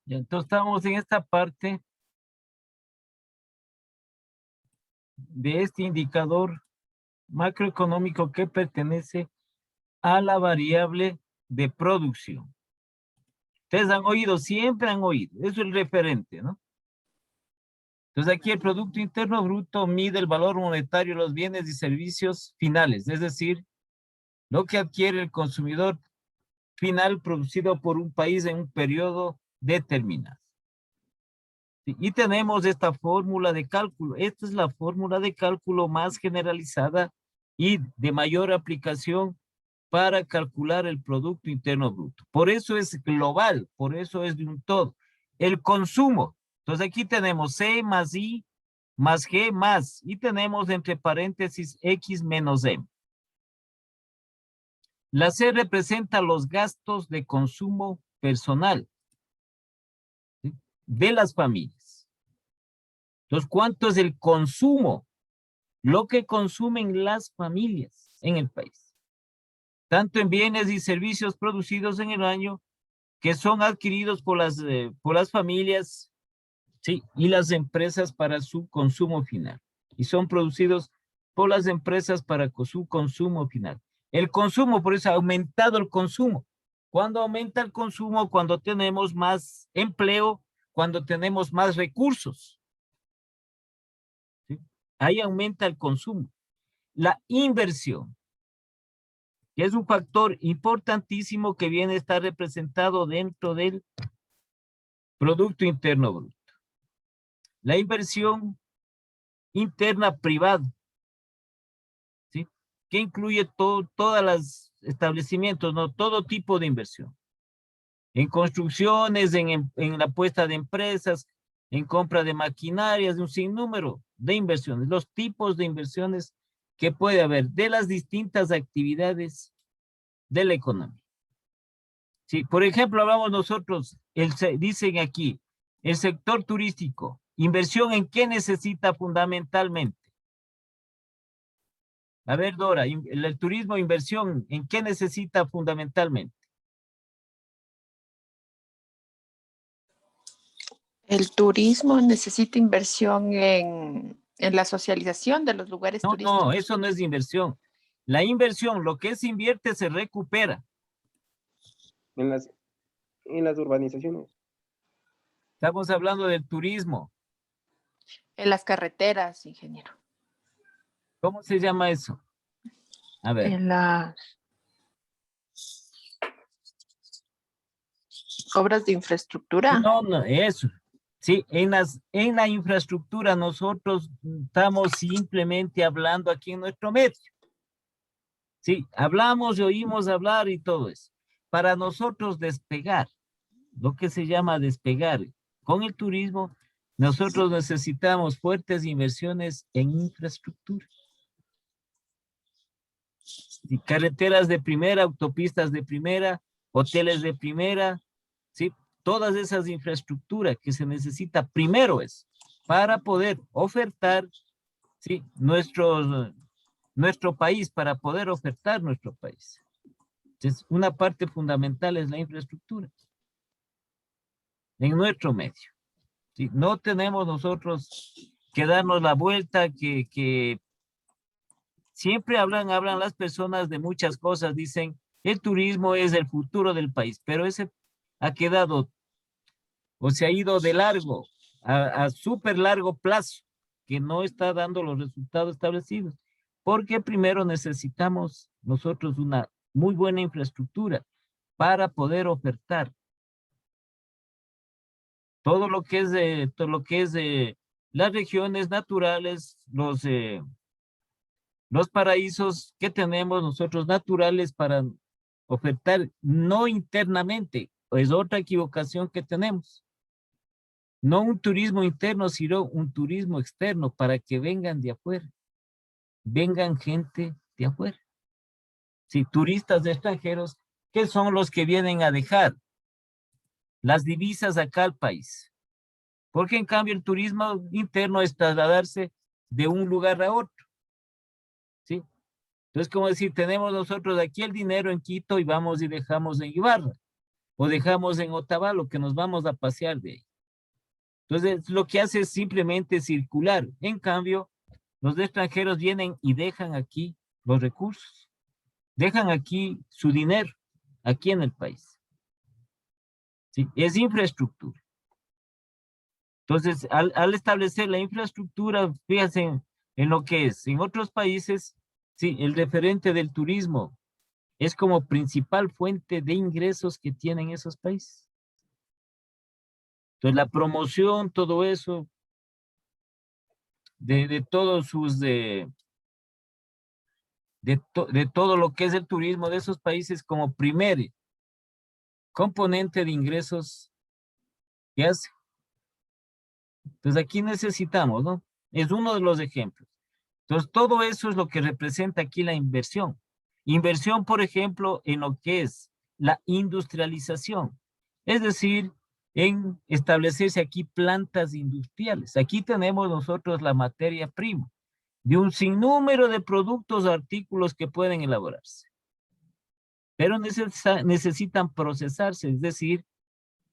Ya, entonces estamos en esta parte de este indicador macroeconómico que pertenece a la variable de producción. Ustedes han oído, siempre han oído, eso es el referente, ¿no? Entonces aquí el Producto Interno Bruto mide el valor monetario de los bienes y servicios finales, es decir, lo que adquiere el consumidor final producido por un país en un periodo determinado. Y tenemos esta fórmula de cálculo. Esta es la fórmula de cálculo más generalizada y de mayor aplicación para calcular el Producto Interno Bruto. Por eso es global, por eso es de un todo. El consumo. Entonces aquí tenemos C más I más G más, y tenemos entre paréntesis X menos M. La C representa los gastos de consumo personal, ¿sí?, de las familias. Entonces, ¿cuánto es el consumo? Lo que consumen las familias en el país, tanto en bienes y servicios producidos en el año que son adquiridos por las familias, sí, y las empresas para su consumo final. Y son producidos por las empresas para su consumo final. El consumo, por eso ha aumentado el consumo. ¿Cuándo aumenta el consumo? Cuando tenemos más empleo, cuando tenemos más recursos, ¿sí? Ahí aumenta el consumo. La inversión, que es un factor importantísimo que viene a estar representado dentro del Producto Interno Bruto. La inversión interna privada, ¿sí?, que incluye todos los establecimientos, ¿no? Todo tipo de inversión. En construcciones, en la puesta de empresas, en compra de maquinarias, de un sinnúmero de inversiones, los tipos de inversiones que puede haber de las distintas actividades de la economía. Sí, por ejemplo, hablamos nosotros, dicen aquí, el sector turístico, inversión en qué necesita fundamentalmente. A ver, Dora, el turismo, inversión, ¿en qué necesita fundamentalmente? El turismo necesita inversión en la socialización de los lugares No, no, turísticos. eso no es inversión. La inversión, lo que se invierte se recupera. En las urbanizaciones. Estamos hablando del turismo. En las carreteras, ingeniero. ¿Cómo se llama eso? A ver. En las obras de infraestructura. No, no, eso. Sí, en la infraestructura nosotros estamos simplemente hablando aquí en nuestro medio. Sí, hablamos y oímos hablar y todo eso. Para nosotros despegar, lo que se llama despegar con el turismo, nosotros necesitamos fuertes inversiones en infraestructura. Sí, carreteras de primera, autopistas de primera, hoteles de primera, ¿sí? Todas esas infraestructuras que se necesita primero es para poder ofertar, ¿sí?, nuestro país, para poder ofertar nuestro país. Entonces, una parte fundamental es la infraestructura en nuestro medio, ¿sí? No tenemos nosotros que darnos la vuelta, que siempre hablan las personas de muchas cosas, dicen, el turismo es el futuro del país, pero ese ha quedado o se ha ido de largo, a súper largo plazo, que no está dando los resultados establecidos, porque primero necesitamos nosotros una muy buena infraestructura para poder ofertar todo lo que es las regiones naturales, los paraísos que tenemos nosotros naturales para ofertar, no internamente, es otra equivocación que tenemos. No un turismo interno, sino un turismo externo para que vengan de afuera, vengan gente de afuera. Sí, turistas extranjeros, que son los que vienen a dejar las divisas acá al país. Porque en cambio el turismo interno es trasladarse de un lugar a otro. ¿Sí? Entonces, como decir, tenemos nosotros aquí el dinero en Quito y vamos y dejamos en Ibarra. o dejamos en Otavalo que nos vamos a pasear de ahí. Entonces, lo que hace es simplemente circular. En cambio, los extranjeros vienen y dejan aquí los recursos. Dejan aquí su dinero, aquí en el país. ¿Sí? Es infraestructura. Entonces, al establecer la infraestructura, fíjense en lo que es. En otros países, sí, el referente del turismo es como principal fuente de ingresos que tienen esos países. Entonces, la promoción, todo eso, de todos sus, de todo lo que es el turismo de esos países como primer componente de ingresos que hace. Entonces, aquí necesitamos, ¿no? Es uno de los ejemplos. Entonces, todo eso es lo que representa aquí la inversión. Inversión, por ejemplo, en lo que es la industrialización. Es decir, en establecerse aquí plantas industriales. Aquí tenemos nosotros la materia prima de un sinnúmero de productos o artículos que pueden elaborarse. Pero necesitan procesarse, es decir,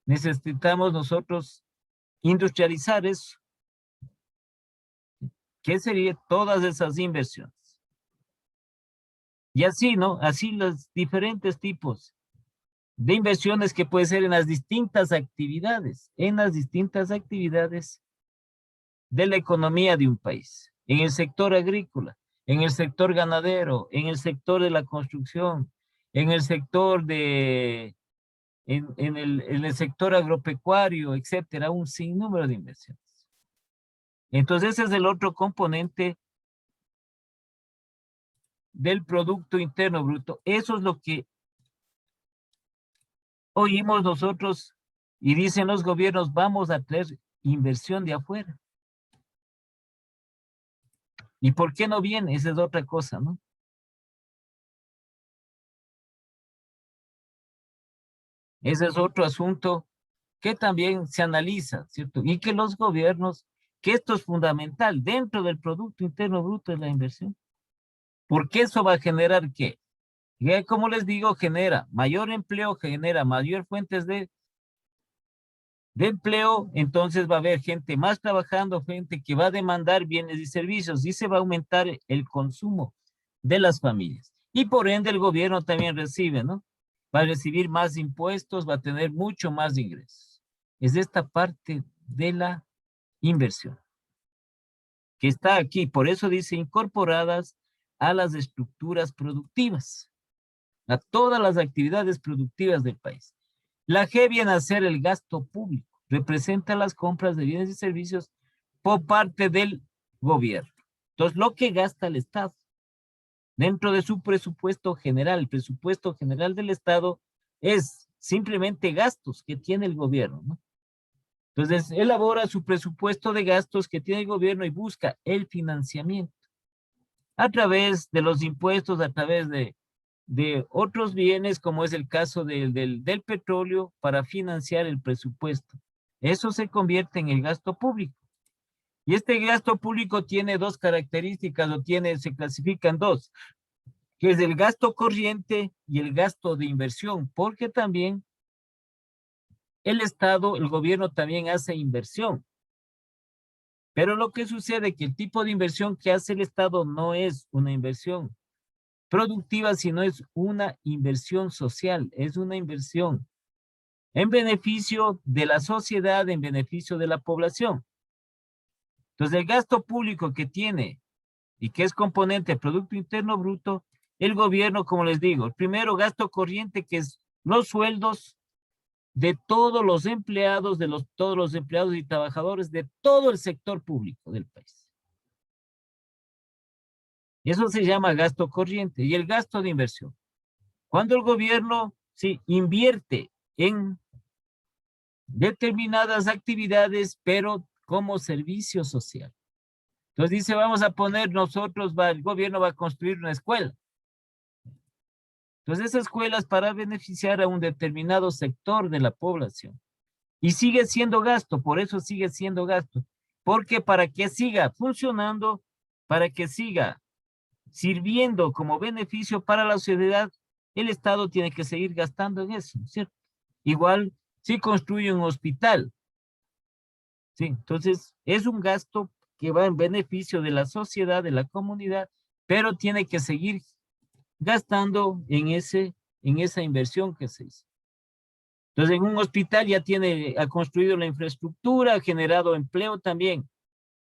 necesitamos nosotros industrializar eso. ¿Qué serían todas esas inversiones? Y así, ¿no? Así los diferentes tipos de inversiones que puede ser en las distintas actividades, de la economía de un país, en el sector agrícola, en el sector ganadero, en el sector de la construcción, en el sector en el sector agropecuario, etcétera, un sinnúmero de inversiones. Entonces ese es el otro componente del Producto Interno Bruto. Eso es lo que oímos nosotros y dicen los gobiernos, vamos a traer inversión de afuera. ¿Y por qué no viene? Esa es otra cosa, ¿no? Ese es otro asunto que también se analiza, ¿cierto? Y que los gobiernos, que esto es fundamental dentro del Producto Interno Bruto de la inversión. Porque eso va a generar ¿qué? Que, como les digo, genera mayor empleo, genera mayor fuentes de empleo, entonces va a haber gente más trabajando, gente que va a demandar bienes y servicios y se va a aumentar el consumo de las familias. Y por ende el gobierno también recibe, ¿no? Va a recibir más impuestos, va a tener mucho más ingresos. Es esta parte de la inversión que está aquí, por eso dice incorporadas a las estructuras productivas, a todas las actividades productivas del país. La G viene a ser el gasto público, representa las compras de bienes y servicios por parte del gobierno. Entonces, lo que gasta el Estado dentro de su presupuesto general, el presupuesto general del Estado es simplemente gastos que tiene el gobierno, ¿no? Entonces, elabora su presupuesto de gastos que tiene el gobierno y busca el financiamiento a través de los impuestos, a través de otros bienes, como es el caso del petróleo, para financiar el presupuesto. Eso se convierte en el gasto público. Y este gasto público tiene dos características, se clasifican dos, que es el gasto corriente y el gasto de inversión, porque también el Estado, el gobierno también hace inversión. Pero lo que sucede es que el tipo de inversión que hace el Estado no es una inversión productiva, sino es una inversión social, es una inversión en beneficio de la sociedad, en beneficio de la población. Entonces, el gasto público que tiene y que es componente del Producto Interno Bruto, el gobierno, como les digo, el primero gasto corriente, que es los sueldos de todos los empleados, todos los empleados y trabajadores de todo el sector público del país. Eso se llama gasto corriente. Y el gasto de inversión. Cuando el gobierno sí invierte en determinadas actividades, pero como servicio social. Entonces dice, vamos a poner nosotros, el gobierno va a construir una escuela. Entonces esas escuelas para beneficiar a un determinado sector de la población. Y sigue siendo gasto, por eso sigue siendo gasto. Porque para que siga funcionando, para que siga sirviendo como beneficio para la sociedad, el Estado tiene que seguir gastando en eso, ¿cierto? Igual si construye un hospital. ¿Sí? Entonces, es un gasto que va en beneficio de la sociedad, de la comunidad, pero tiene que seguir gastando en esa inversión que se hizo. Entonces, en un hospital ya ha construido la infraestructura, ha generado empleo también.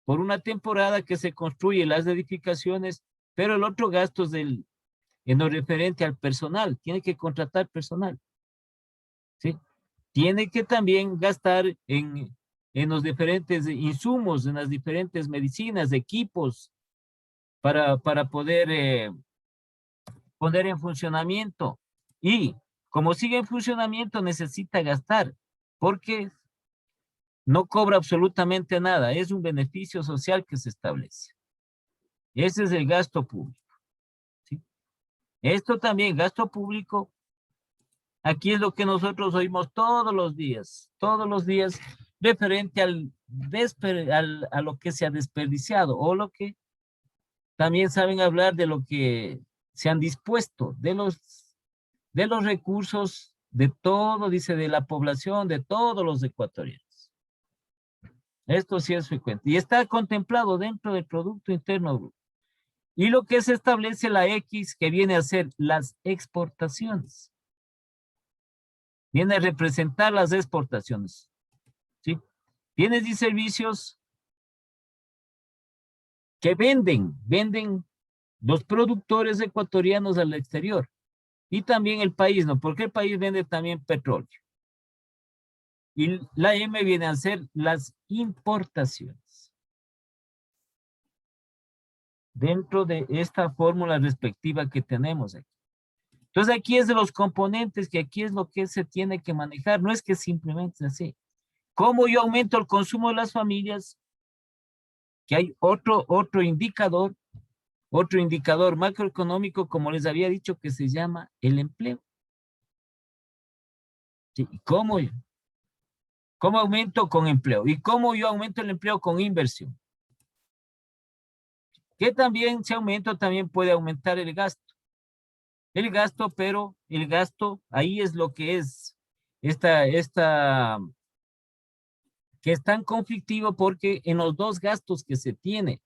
Por una temporada que se construyen las edificaciones, pero el otro gasto es en lo referente al personal. Tiene que contratar personal. ¿Sí? Tiene que también gastar en los diferentes insumos, en las diferentes medicinas, equipos, para poder poner en funcionamiento. Y como sigue en funcionamiento, necesita gastar, porque no cobra absolutamente nada. Es un beneficio social que se establece. Ese es el gasto público. ¿Sí? Esto también, gasto público, aquí es lo que nosotros oímos todos los días, referente a lo que se ha desperdiciado, o lo que también saben hablar de lo que se han dispuesto, de los recursos de todo, dice, de la población, de todos los ecuatorianos. Esto sí es frecuente. Y está contemplado dentro del Producto Interno Bruto. Y lo que se establece la X, que viene a ser las exportaciones. Viene a representar las exportaciones. ¿Sí? Bienes y servicios que venden los productores ecuatorianos al exterior. Y también el país, ¿no? Porque el país vende también petróleo. Y la M viene a ser las importaciones. Dentro de esta fórmula respectiva que tenemos aquí. Entonces aquí es de los componentes, que aquí es lo que se tiene que manejar. No es que simplemente es así. ¿Cómo yo aumento el consumo de las familias? Que hay otro indicador macroeconómico, como les había dicho, que se llama el empleo. ¿Sí? ¿Cómo aumento? Con empleo. ¿Y cómo yo aumento el empleo? Con inversión. Que también, si aumento, también puede aumentar el gasto. Pero el gasto, ahí es lo que es que es tan conflictivo, porque en los dos gastos que se tiene,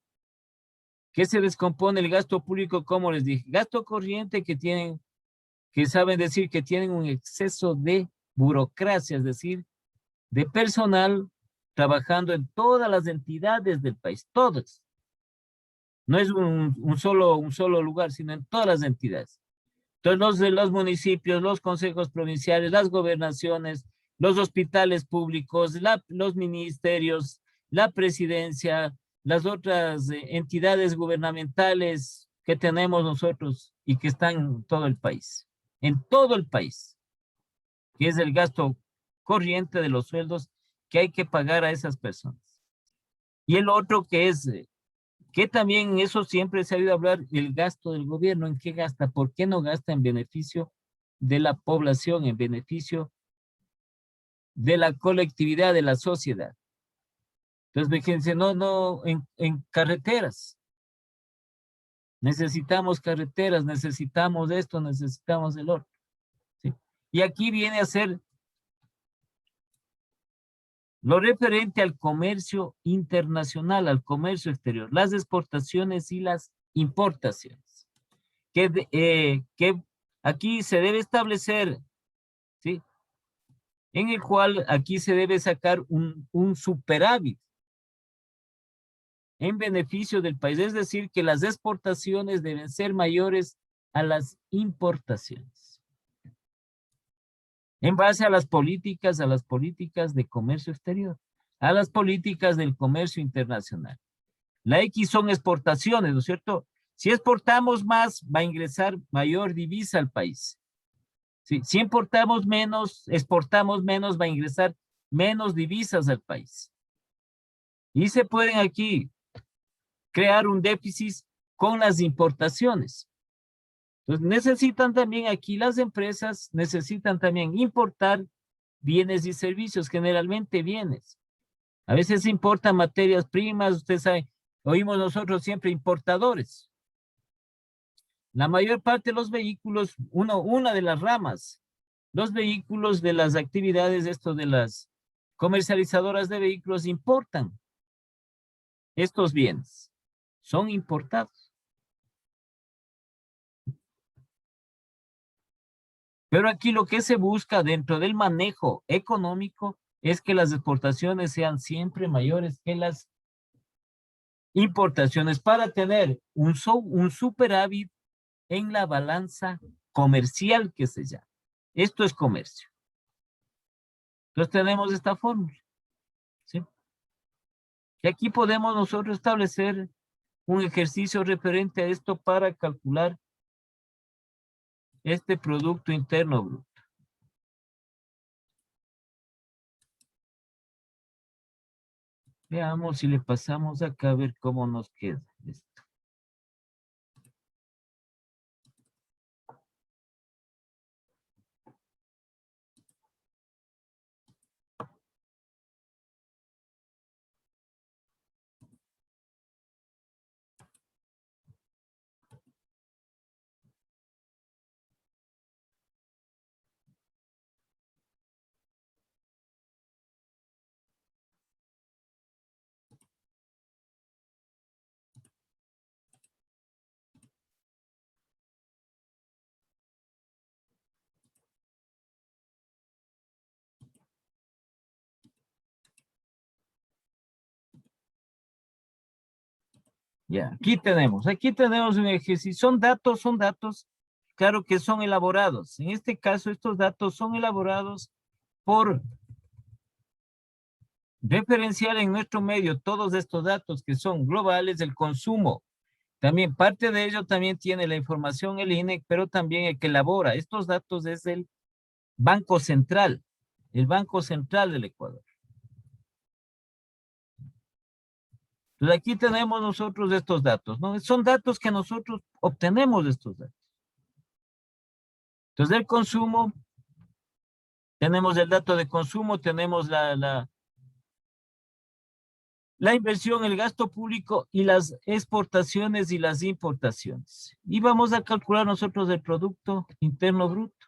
que se descompone el gasto público, como les dije, gasto corriente que saben decir que tienen un exceso de burocracia, es decir, de personal trabajando en todas las entidades del país, todas. No es un solo lugar, sino en todas las entidades. Entonces, los municipios, los consejos provinciales, las gobernaciones, los hospitales públicos, los ministerios, la presidencia, las otras entidades gubernamentales que tenemos nosotros y que están en todo el país. En todo el país, que es el gasto corriente de los sueldos que hay que pagar a esas personas. Y el otro que también eso siempre se ha oído hablar, el gasto del gobierno. ¿En qué gasta? ¿Por qué no gasta en beneficio de la población, en beneficio de la colectividad, de la sociedad? Entonces, fíjense, en carreteras. Necesitamos carreteras, necesitamos esto, necesitamos el otro. ¿Sí? Y aquí viene a ser lo referente al comercio internacional, al comercio exterior, las exportaciones y las importaciones. Que aquí se debe establecer, ¿sí? En el cual aquí se debe sacar un superávit en beneficio del país. Es decir, que las exportaciones deben ser mayores a las importaciones. En base a las políticas de comercio exterior, a las políticas del comercio internacional. La X son exportaciones, ¿no es cierto? Si exportamos más, va a ingresar mayor divisa al país. ¿Sí? Si exportamos menos, va a ingresar menos divisas al país. Y se pueden aquí crear un déficit con las importaciones. Entonces necesitan también aquí, las empresas necesitan también importar bienes y servicios, generalmente bienes. A veces se importan materias primas, usted sabe, oímos nosotros siempre importadores. La mayor parte de los vehículos, una de las ramas Los vehículos de las actividades, esto de las comercializadoras de vehículos importan estos bienes. Son importados. Pero aquí lo que se busca dentro del manejo económico es que las exportaciones sean siempre mayores que las importaciones para tener un superávit en la balanza comercial que se llama. Esto es comercio. Entonces tenemos esta fórmula. ¿Sí? Y aquí podemos nosotros establecer un ejercicio referente a esto para calcular este Producto Interno Bruto. Veamos si le pasamos acá a ver cómo nos queda esto. Ya, aquí tenemos un ejercicio. Son datos, claro que son elaborados. En este caso, estos datos son elaborados por referenciar en nuestro medio todos estos datos que son globales, el consumo. También parte de ello también tiene la información el INEC, pero también el que elabora estos datos es el Banco Central del Ecuador. Entonces aquí tenemos nosotros estos datos, ¿no? Son datos que nosotros obtenemos de estos datos. Entonces el consumo, tenemos el dato de consumo, tenemos la inversión, el gasto público y las exportaciones y las importaciones. Y vamos a calcular nosotros el Producto Interno Bruto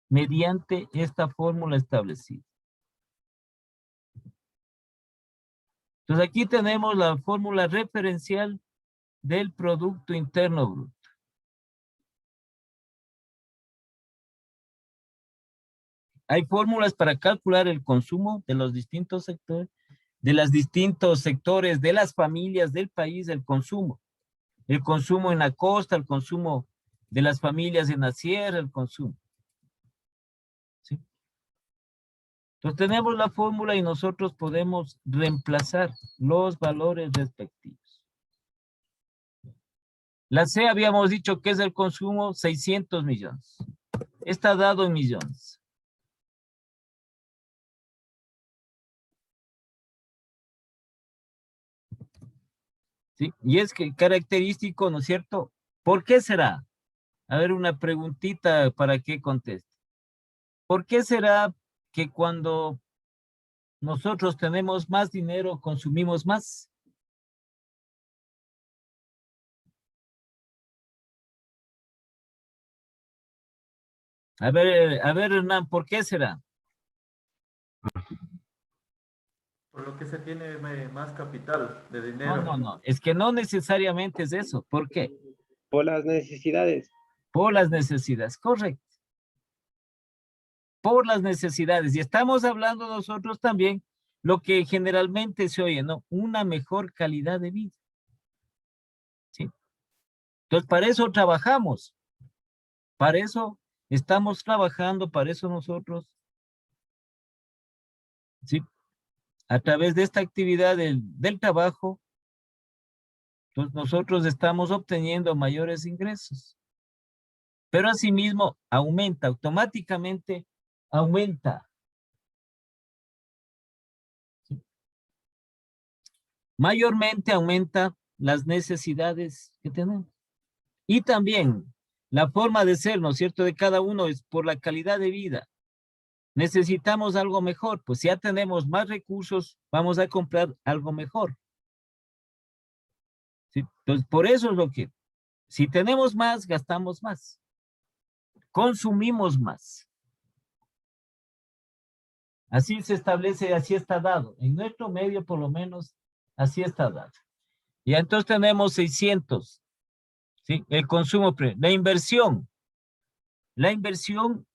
mediante esta fórmula establecida. Entonces aquí tenemos la fórmula referencial del Producto Interno Bruto. Hay fórmulas para calcular el consumo de los distintos sectores, de los distintos sectores, de las familias, del país, el consumo. El consumo en la costa, el consumo de las familias en la sierra, el consumo. ¿Sí? Entonces tenemos la fórmula y nosotros podemos reemplazar los valores respectivos. La C habíamos dicho que es el consumo 600 millones. Está dado en millones. ¿Sí? Y es que característico, ¿no es cierto? ¿Por qué será? A ver, una preguntita para que conteste. ¿Por qué será que cuando nosotros tenemos más dinero, consumimos más? A ver, Hernán, ¿por qué será? Por lo que se tiene más capital de dinero. No. Es que no necesariamente es eso. ¿Por qué? Por las necesidades. Por las necesidades, correcto. Por las necesidades. Y estamos hablando nosotros también lo que generalmente se oye, ¿no? Una mejor calidad de vida. ¿Sí? Entonces, para eso trabajamos. Para eso estamos trabajando, para eso nosotros, ¿sí? A través de esta actividad del trabajo, pues nosotros estamos obteniendo mayores ingresos. Pero asimismo aumenta, automáticamente aumenta. ¿Sí? Mayormente aumenta las necesidades que tenemos. Y también la forma de ser, ¿no es cierto?, de cada uno es por la calidad de vida. Necesitamos algo mejor, pues si ya tenemos más recursos, vamos a comprar algo mejor. ¿Sí? Entonces, por eso es lo que, si tenemos más, gastamos más. Consumimos más. Así se establece, así está dado. En nuestro medio, por lo menos, así está dado. Y entonces tenemos 600. ¿Sí? El consumo, la inversión. La inversión,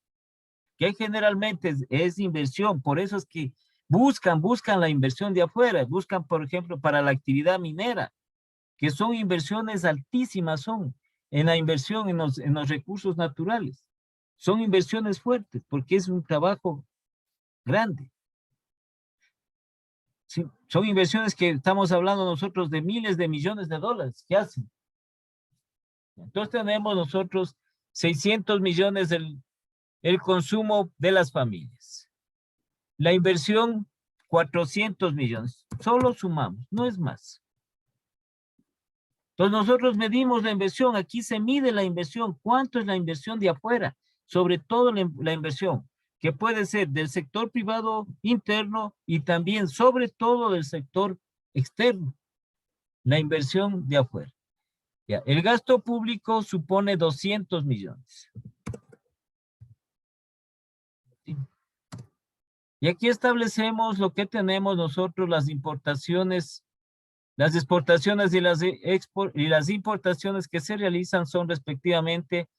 que generalmente es inversión, por eso es que buscan la inversión de afuera, buscan, por ejemplo, para la actividad minera, que son inversiones altísimas, son en la inversión en los recursos naturales. Son inversiones fuertes, porque es un trabajo grande. Sí, son inversiones que estamos hablando nosotros de miles de millones de dólares que hacen. Entonces tenemos nosotros 600 millones el consumo de las familias. La inversión, 400 millones. Solo sumamos, no es más. Entonces nosotros medimos la inversión. Aquí se mide la inversión. ¿Cuánto es la inversión de afuera? Sobre todo la inversión, que puede ser del sector privado interno y también sobre todo del sector externo. La inversión de afuera. Ya, el gasto público supone 200 millones. ¿Sí? Y aquí establecemos lo que tenemos nosotros, las importaciones, las exportaciones y las importaciones que se realizan son respectivamente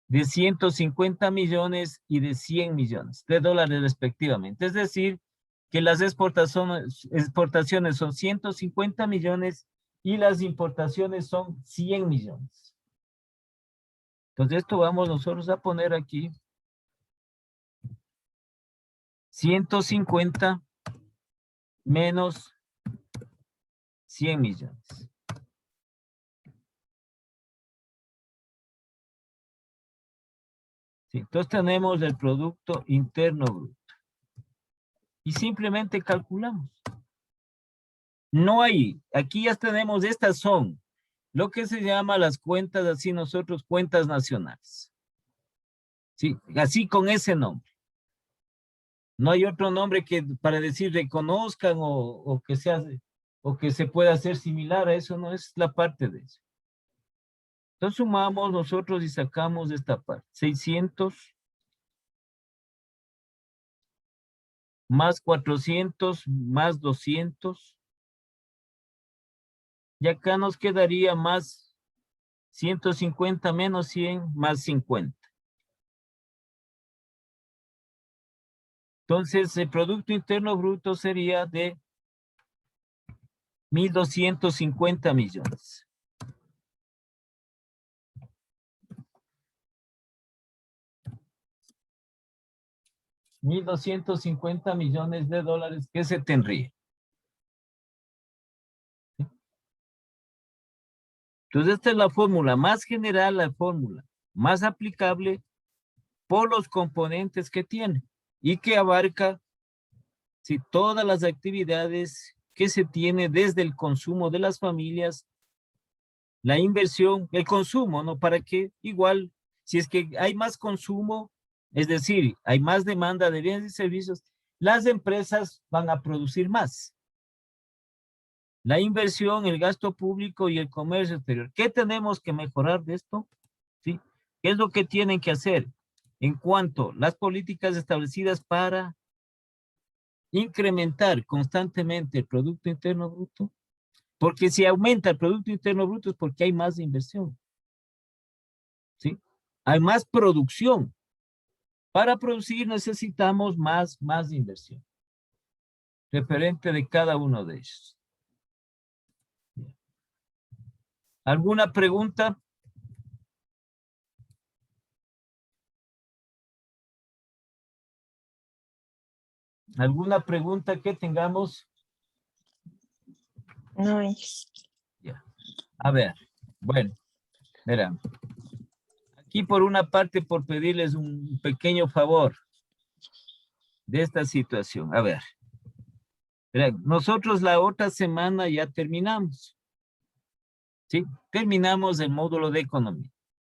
de 150 millones y de 100 millones de dólares respectivamente. Es decir, que las exportaciones son 150 millones y las importaciones son 100 millones. Entonces esto vamos nosotros a poner aquí 150 menos 100 millones. Sí, entonces tenemos el Producto Interno Bruto. Y simplemente calculamos. No hay, aquí ya tenemos, estas son lo que se llama las cuentas, así nosotros, cuentas nacionales. Sí, así con ese nombre. No hay otro nombre que para decir reconozcan o que sea, o que se pueda hacer similar a eso, no es la parte de eso. Entonces sumamos nosotros y sacamos esta parte. 600 más 400 más 200. Y acá nos quedaría más 150 menos 100 más 50. Entonces el Producto Interno Bruto sería de 1.250 millones. $1.250 millones de dólares que se tendría. ¿Sí? Entonces esta es la fórmula más general, la fórmula más aplicable por los componentes que tiene y que abarca, ¿sí?, todas las actividades que se tiene desde el consumo de las familias, la inversión, el consumo, ¿no? Para que igual, si es que hay más consumo, es decir, hay más demanda de bienes y servicios, las empresas van a producir más. La inversión, el gasto público y el comercio exterior. ¿Qué tenemos que mejorar de esto? ¿Sí? ¿Qué es lo que tienen que hacer en cuanto a las políticas establecidas para incrementar constantemente el Producto Interno Bruto? Porque si aumenta el Producto Interno Bruto es porque hay más inversión. ¿Sí? Hay más producción. Para producir necesitamos más inversión. Referente de cada uno de ellos. ¿Alguna pregunta? ¿Alguna pregunta que tengamos? No hay. Ya. A ver, bueno, verán. Aquí por una parte, por pedirles un pequeño favor de esta situación. A ver. Verán, nosotros la otra semana ya terminamos. ¿Sí? Terminamos el módulo de economía.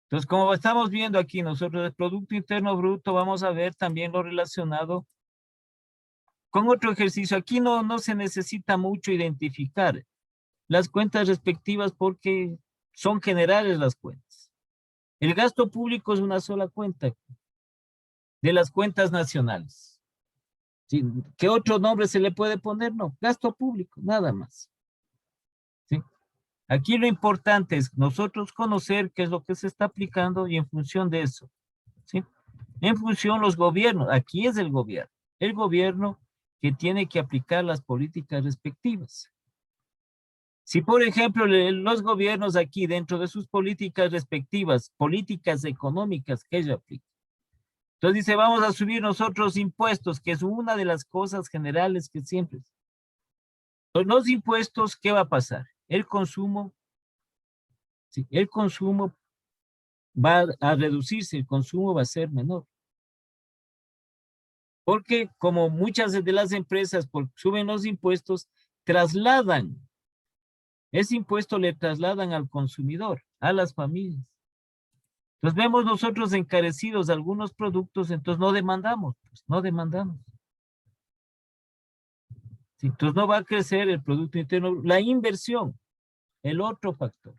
Entonces, como estamos viendo aquí nosotros el Producto Interno Bruto, vamos a ver también lo relacionado con otro ejercicio. Aquí no se necesita mucho identificar las cuentas respectivas porque son generales las cuentas. El gasto público es una sola cuenta de las cuentas nacionales. ¿Sí? ¿Qué otro nombre se le puede poner? No, gasto público, nada más. ¿Sí? Aquí lo importante es nosotros conocer qué es lo que se está aplicando y en función de eso. ¿Sí? En función los gobiernos, aquí es el gobierno que tiene que aplicar las políticas respectivas. Si, por ejemplo, los gobiernos aquí, dentro de sus políticas respectivas, políticas económicas que ellos aplican, entonces dice, vamos a subir nosotros impuestos, que es una de las cosas generales que siempre. Con los impuestos, ¿qué va a pasar? El consumo, sí, el consumo va a reducirse, el consumo va a ser menor. Porque como muchas de las empresas suben los impuestos, trasladan, ese impuesto le trasladan al consumidor, a las familias. Entonces vemos nosotros encarecidos algunos productos, entonces no demandamos, pues, no demandamos. Sí, entonces no va a crecer el Producto Interno, la inversión, el otro factor.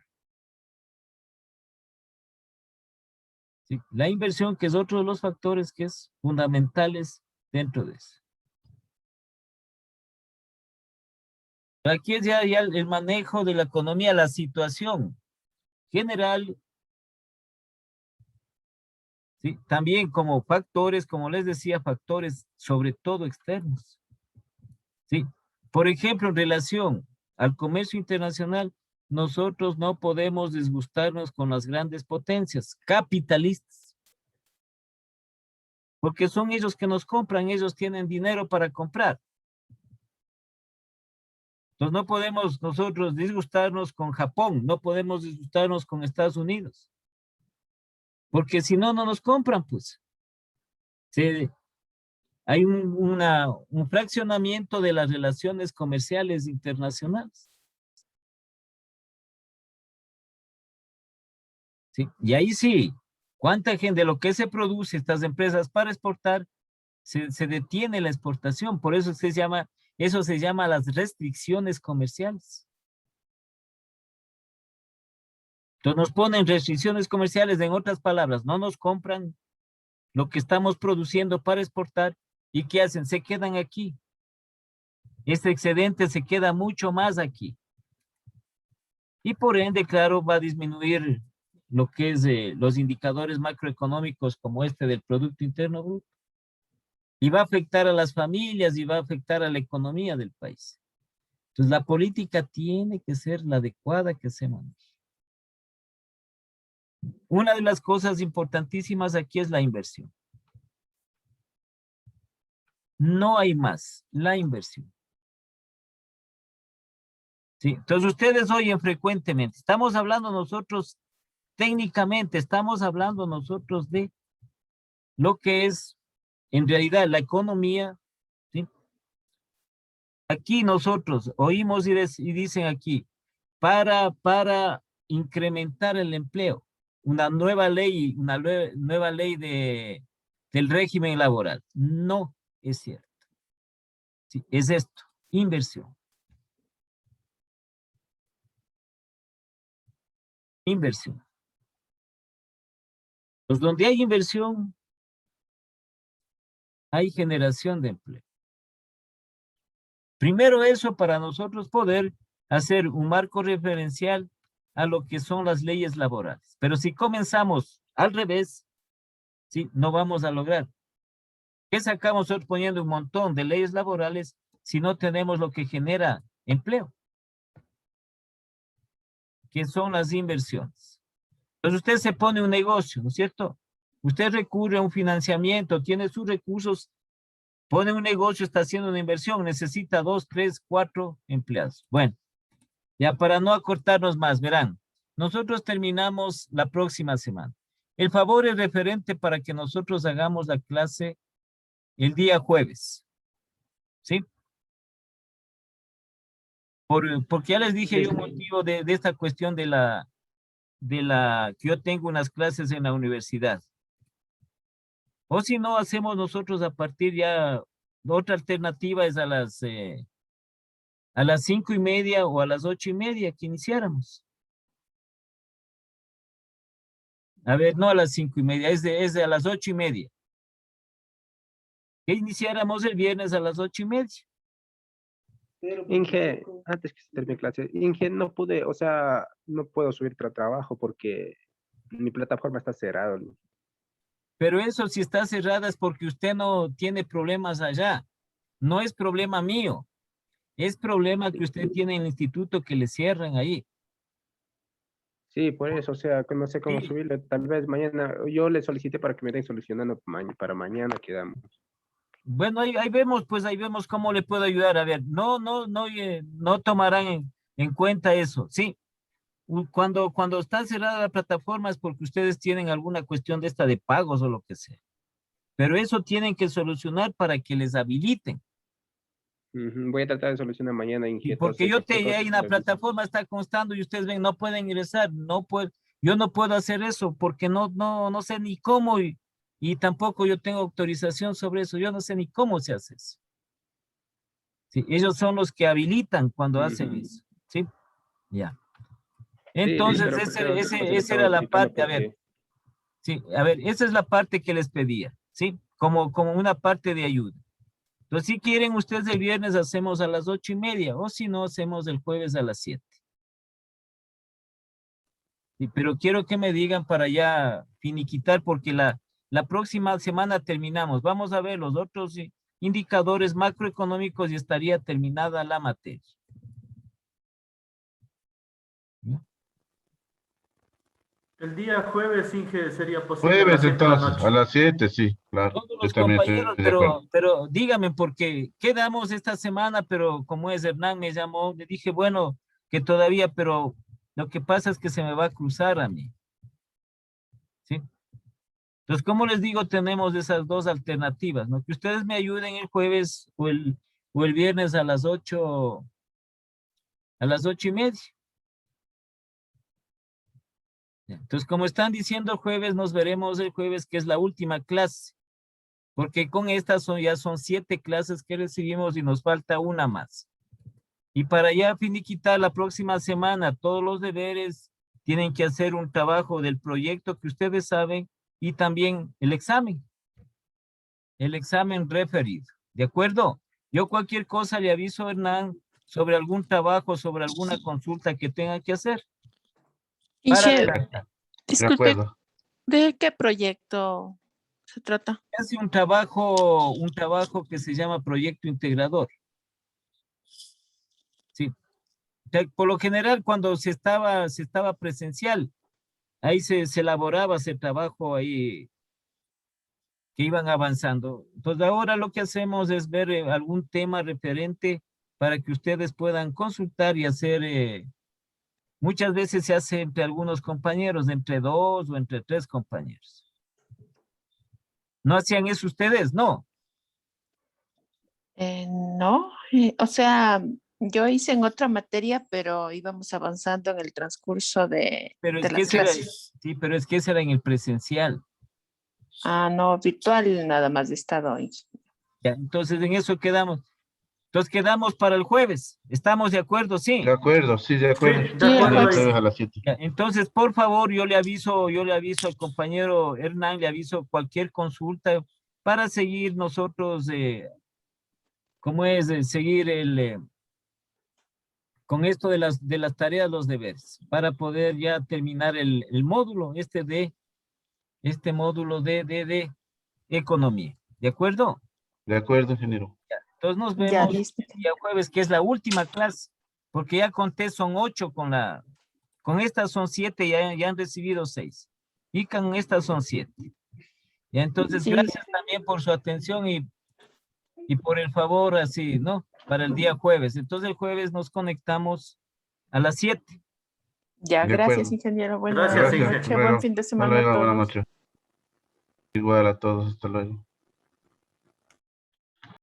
Sí, la inversión, que es otro de los factores que es fundamentales dentro de eso. Aquí es ya el manejo de la economía, la situación general. ¿Sí? También como factores, como les decía, factores sobre todo externos. ¿Sí? Por ejemplo, en relación al comercio internacional, nosotros no podemos disgustarnos con las grandes potencias capitalistas, porque son ellos que nos compran, ellos tienen dinero para comprar. Entonces no podemos nosotros disgustarnos con Japón, no podemos disgustarnos con Estados Unidos, porque si no, no nos compran, pues. Hay un fraccionamiento de las relaciones comerciales internacionales. ¿Sí? Y ahí sí, ¿cuánta gente de lo que se produce estas empresas para exportar, se detiene la exportación? Por eso eso se llama las restricciones comerciales. Entonces nos ponen restricciones comerciales, en otras palabras, no nos compran lo que estamos produciendo para exportar. ¿Y qué hacen? Se quedan aquí. Este excedente se queda mucho más aquí. Y por ende, claro, va a disminuir lo que es los indicadores macroeconómicos como este del Producto Interno Bruto. Y va a afectar a las familias y va a afectar a la economía del país. Entonces, la política tiene que ser la adecuada que se maneje. Una de las cosas importantísimas aquí es la inversión. No hay más, la inversión. ¿Sí? Entonces, ustedes oyen frecuentemente, estamos hablando nosotros técnicamente, estamos hablando nosotros de lo que es en realidad la economía. ¿Sí? Aquí nosotros oímos y dicen aquí, para incrementar el empleo, una nueva ley, nueva ley del régimen laboral. No es cierto. Sí, es esto, inversión. Inversión. Pues donde hay inversión, hay generación de empleo. Primero eso para nosotros poder hacer un marco referencial a lo que son las leyes laborales. Pero si comenzamos al revés, ¿sí? No vamos a lograr. ¿Qué sacamos nosotros poniendo un montón de leyes laborales si no tenemos lo que genera empleo? Que son las inversiones. Entonces usted se pone un negocio, ¿no es cierto? Usted recurre a un financiamiento, tiene sus recursos, pone un negocio, está haciendo una inversión, necesita 2, 3, 4 empleados. Bueno, ya para no acortarnos más, verán, nosotros terminamos la próxima semana. El favor es referente para que nosotros hagamos la clase el día jueves. ¿Sí? Porque ya les dije yo un motivo de esta cuestión que yo tengo unas clases en la universidad. O si no, hacemos nosotros a partir ya, otra alternativa es a las 5:30 o a las 8:30 que iniciáramos. A ver, no a las 5:30, es de a las 8:30. Que iniciáramos el viernes a las 8:30. Inge, antes que se termine clase, Inge, no pude, o sea, no puedo subir otro trabajo porque mi plataforma está cerrada. Pero eso si está cerrada es porque usted no tiene problemas allá. No es problema mío. Es problema que usted tiene en el instituto que le cierran ahí. Sí, por eso, o sea, que no sé cómo Sí. subirle. Tal vez mañana, yo le solicité para que me den solucionando para mañana quedamos. Bueno, ahí vemos, pues ahí vemos cómo le puedo ayudar. A ver, no tomarán en cuenta eso. Sí, cuando está cerrada la plataforma es porque ustedes tienen alguna cuestión de esta de pagos o lo que sea. Pero eso tienen que solucionar para que les habiliten. Ujú, voy a tratar de solucionar mañana, Y Inge. porque Entonces, cualquier cosa ahí en te la aviso. plataforma está constando y ustedes ven, no pueden ingresar, no puedo, yo no puedo hacer eso porque no sé ni cómo y tampoco yo tengo autorización sobre eso, yo no sé ni cómo se hace eso. Sí, ellos son los que habilitan cuando hacen Ujú. eso, ¿sí? Ya. Sí, Entonces, pero creo que por eso le esa estaba era la notificando parte, a ver, porque sí, a ver, esa es la parte que les pedía, ¿sí? Como una parte de ayuda. Entonces, si quieren ustedes el viernes, hacemos a las 8:30, o si no, hacemos el jueves a las 7. Sí, pero quiero que me digan para ya finiquitar, porque la próxima semana terminamos. Vamos a ver los otros indicadores macroeconómicos y estaría terminada la materia. ¿Ya? El día jueves, Inge, sería posible a las Jueves 7 de la entonces, noche. a las 7, sí, claro. Todos Yo los también estoy compañeros, de acuerdo. pero dígame, porque quedamos esta semana, pero como es Hernán me llamó, le dije, bueno, que todavía, pero lo que pasa es que se me va a cruzar a mí. ¿Sí? Entonces, como les digo, tenemos esas dos alternativas, ¿no? Que ustedes me ayuden el jueves o el viernes a las 8:30. Ya. Entonces, como están diciendo el jueves, nos veremos el jueves, que es la última clase, porque con estas ya son 7 clases que recibimos y nos falta una más. Y para ya finiquitar la próxima semana, todos los deberes tienen que hacer un trabajo del proyecto que ustedes saben y también el examen referido. ¿De acuerdo? Yo cualquier cosa le aviso a Hernán sobre algún trabajo, sobre alguna consulta que tenga que hacer para Inge, redactar. De disculpe, acuerdo. ¿de qué proyecto se trata? Hace un trabajo que se llama proyecto integrador. Sí. Por lo general, cuando se estaba presencial, ahí se elaboraba ese trabajo ahí que iban avanzando. Entonces ahora lo que hacemos es ver algún tema referente para que ustedes puedan consultar y hacer, muchas veces se hace entre algunos compañeros, entre 2 o entre 3 compañeros. ¿No hacían eso ustedes? No. No, o sea, yo hice en otra materia, pero íbamos avanzando en el transcurso Pero de es que las clases. sí, pero es que ese era en el presencial. Ah, no, virtual nada más he estado hoy. Ya, entonces en eso quedamos. Entonces quedamos para el jueves. ¿Estamos de acuerdo? Sí. De acuerdo, sí, de Sí, acuerdo. de Sí, el Sí, el acuerdo, jueves. jueves Inge. a las 7. Ya, entonces, por favor, yo le aviso al compañero Hernán, le aviso cualquier consulta para seguir nosotros, ¿cómo es? Seguir con esto de las tareas, los deberes, para poder ya terminar el módulo, este módulo de economía. ¿De acuerdo? De acuerdo, ingeniero. Entonces nos Ya, vemos listo. el día jueves, que es la última clase, porque ya conté, son 8 con estas son 7, ya han recibido 6. Y con estas son 7. Ya, entonces, Sí, gracias también por su atención y por el favor, así, ¿no? Para el día jueves. Entonces, el jueves nos conectamos a las 7. ya, De gracias, acuerdo. ingeniero. Buena Gracias, Gracias, hasta Inge. noche, buen luego. fin de Hasta semana a luego, buenas todos. noches. Igual a todos, hasta luego.